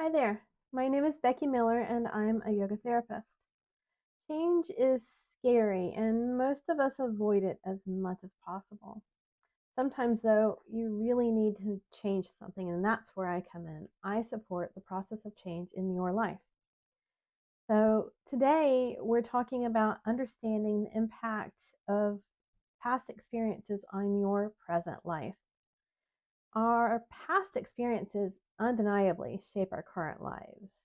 Hi there. My name is Becky Miller and I'm a yoga therapist. Change is scary and most of us avoid it as much as possible. Sometimes, though, you really need to change something, and that's where I come in. I support the process of change in your life. So, today we're talking about understanding the impact of past experiences on your present life. Our past experiences undeniably shape our current lives.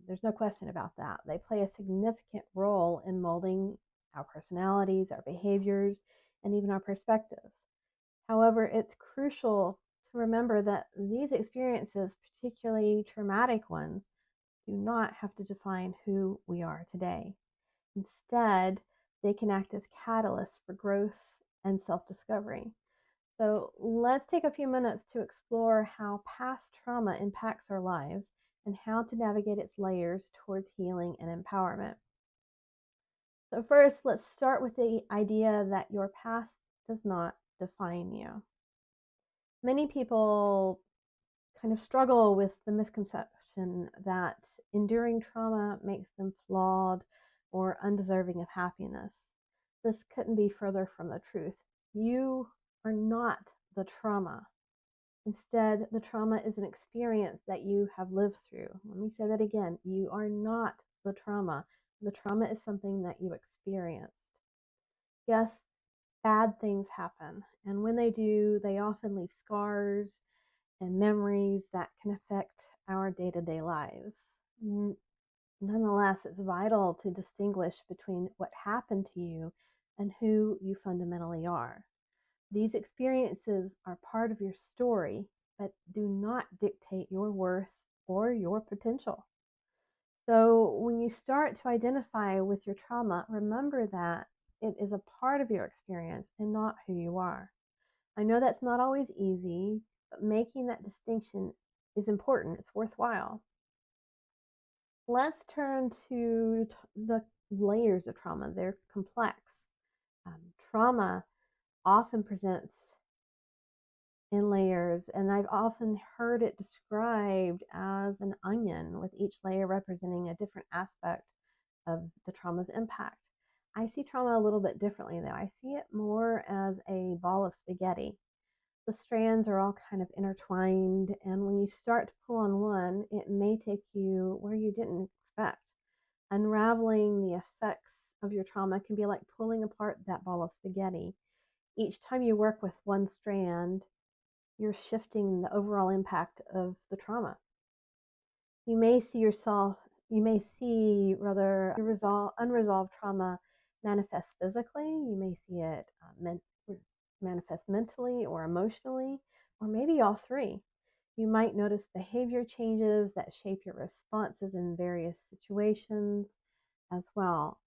There's no question about that. They play a significant role in molding our personalities, our behaviors, and even our perspectives. However, it's crucial to remember that these experiences, particularly traumatic ones, do not have to define who we are today. Instead, they can act as catalysts for growth and self discovery. So let's take a few minutes to explore how past trauma impacts our lives and how to navigate its layers towards healing and empowerment. So first, let's start with the idea that your past does not define you. Many people kind of struggle with the misconception that enduring trauma makes them flawed or undeserving of happiness. This couldn't be further from the truth. You are not the trauma. Instead, the trauma is an experience that you have lived through. Let me say that again. You are not the trauma. The trauma is something that you experienced. Yes, bad things happen, and when they do, they often leave scars and memories that can affect our day to day lives. Nonetheless, it's vital to distinguish between what happened to you and who you fundamentally are. These experiences are part of your story, but do not dictate your worth or your potential. So, when you start to identify with your trauma, remember that it is a part of your experience and not who you are. I know that's not always easy, but making that distinction is important. It's worthwhile. Let's turn to the layers of trauma. They're complex. Trauma often presents in layers, and I've often heard it described as an onion, with each layer representing a different aspect of the trauma's impact. I see trauma a little bit differently, though. I see it more as a ball of spaghetti. The strands are all kind of intertwined, and when you start to pull on one, it may take you where you didn't expect. Unraveling the effects of your trauma can be like pulling apart that ball of spaghetti. Each time you work with one strand, you're shifting the overall impact of the trauma. You may see yourself, you may see rather unresolved trauma manifest physically. You may see it manifest mentally or emotionally, or maybe all three. You might notice behavior changes that shape your responses in various situations as well.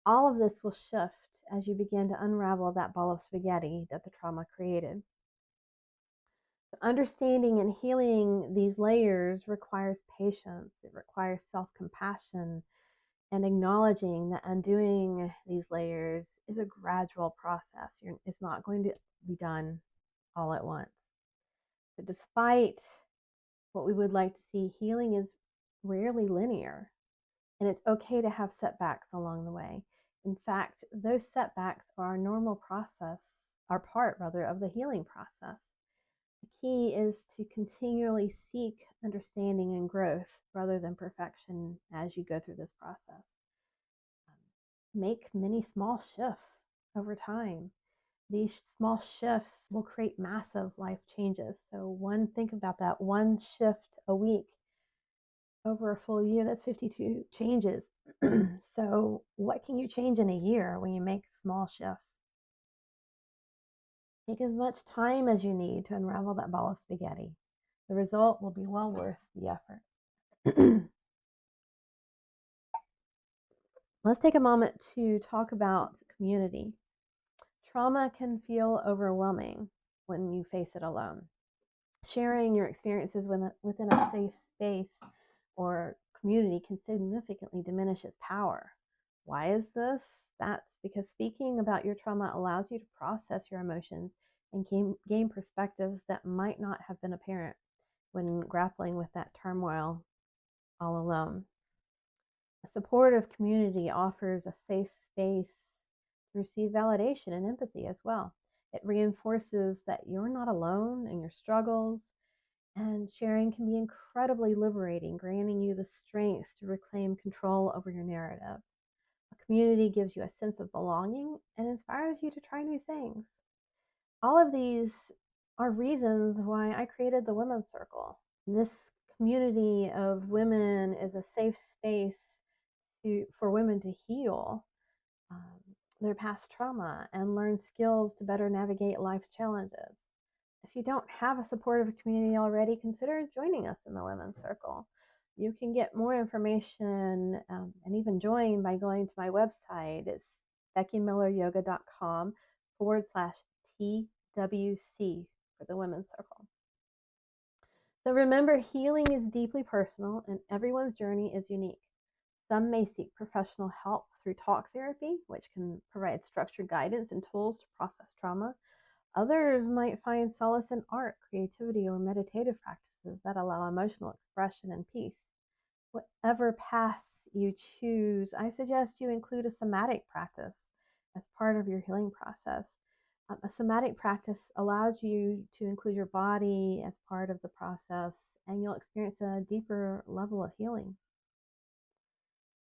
All of this will shift as you begin to unravel that ball of spaghetti that the trauma created. Understanding and healing these layers requires patience. It requires self-compassion and acknowledging that undoing these layers is a gradual process. It's not going to be done all at once. But despite what we would like to see, healing is rarely linear, and it's okay to have setbacks along the way. In fact, those setbacks are a normal process, are part rather of the healing process. The key is to continually seek understanding and growth rather than perfection as you go through this process. Make many small shifts over time. These small shifts will create massive life changes. So think about that, one shift a week over a full year, that's 52 changes. So what can you change in a year when you make small shifts? Take as much time as you need to unravel that ball of spaghetti. The result will be well worth the effort. Let's take a moment to talk about community. Trauma can feel overwhelming when you face it alone. Sharing your experiences within a safe space or community can significantly diminish its power. Why is this? That's because speaking about your trauma allows you to process your emotions and gain perspectives that might not have been apparent when grappling with that turmoil all alone. A supportive community offers a safe space to receive validation and empathy as well. It reinforces that you're not alone in your struggles, and sharing can be incredibly liberating, granting you the strength to reclaim control over your narrative. A community gives you a sense of belonging and inspires you to try new things. All of these are reasons why I created the Women's Circle. This community of women is a safe space for women to heal um, their past trauma and learn skills to better navigate life's challenges. If you don't have a supportive community already, consider joining us in the Women's Circle. You can get more information and even join by going to my website. It's beckymilleryoga.com/TWC for the Women's Circle. So remember, healing is deeply personal and everyone's journey is unique. Some may seek professional help through talk therapy, which can provide structured guidance and tools to process trauma. Others might find solace in art, creativity, or meditative practices that allow emotional expression and peace. Whatever path you choose, I suggest you include a somatic practice as part of your healing process. A somatic practice allows you to include your body as part of the process, and you'll experience a deeper level of healing.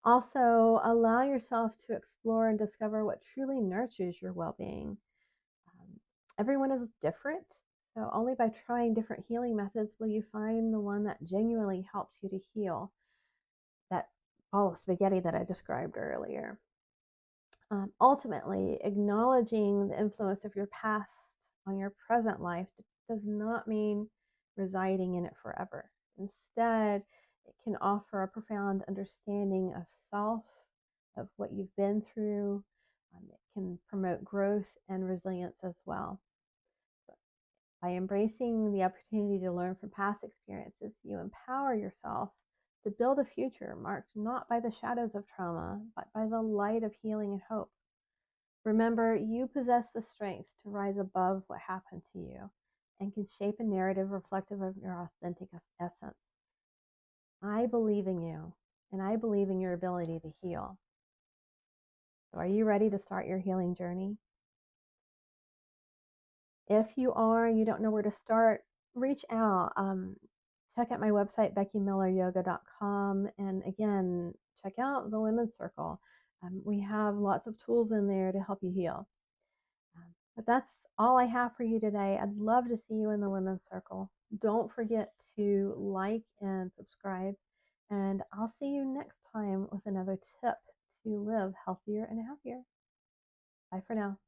Also, allow yourself to explore and discover what truly nurtures your well being. Everyone is different, so only by trying different healing methods will you find the one that genuinely helps you to heal that ball of spaghetti that I described earlier. Ultimately, acknowledging the influence of your past on your present life does not mean residing in it forever. Instead, it can offer a profound understanding of self, of what you've been through. It can promote growth and resilience as well. By embracing the opportunity to learn from past experiences, you empower yourself to build a future marked not by the shadows of trauma, but by the light of healing and hope. Remember, you possess the strength to rise above what happened to you and can shape a narrative reflective of your authentic essence. I believe in you, and I believe in your ability to heal. So, are you ready to start your healing journey? If you are and you don't know where to start, reach out. Check out my website, beckymilleryoga.com. And again, check out the Women's Circle. We have lots of tools in there to help you heal. But that's all I have for you today. I'd love to see you in the Women's Circle. Don't forget to like and subscribe. And I'll see you next time with another tip to live healthier and happier. Bye for now.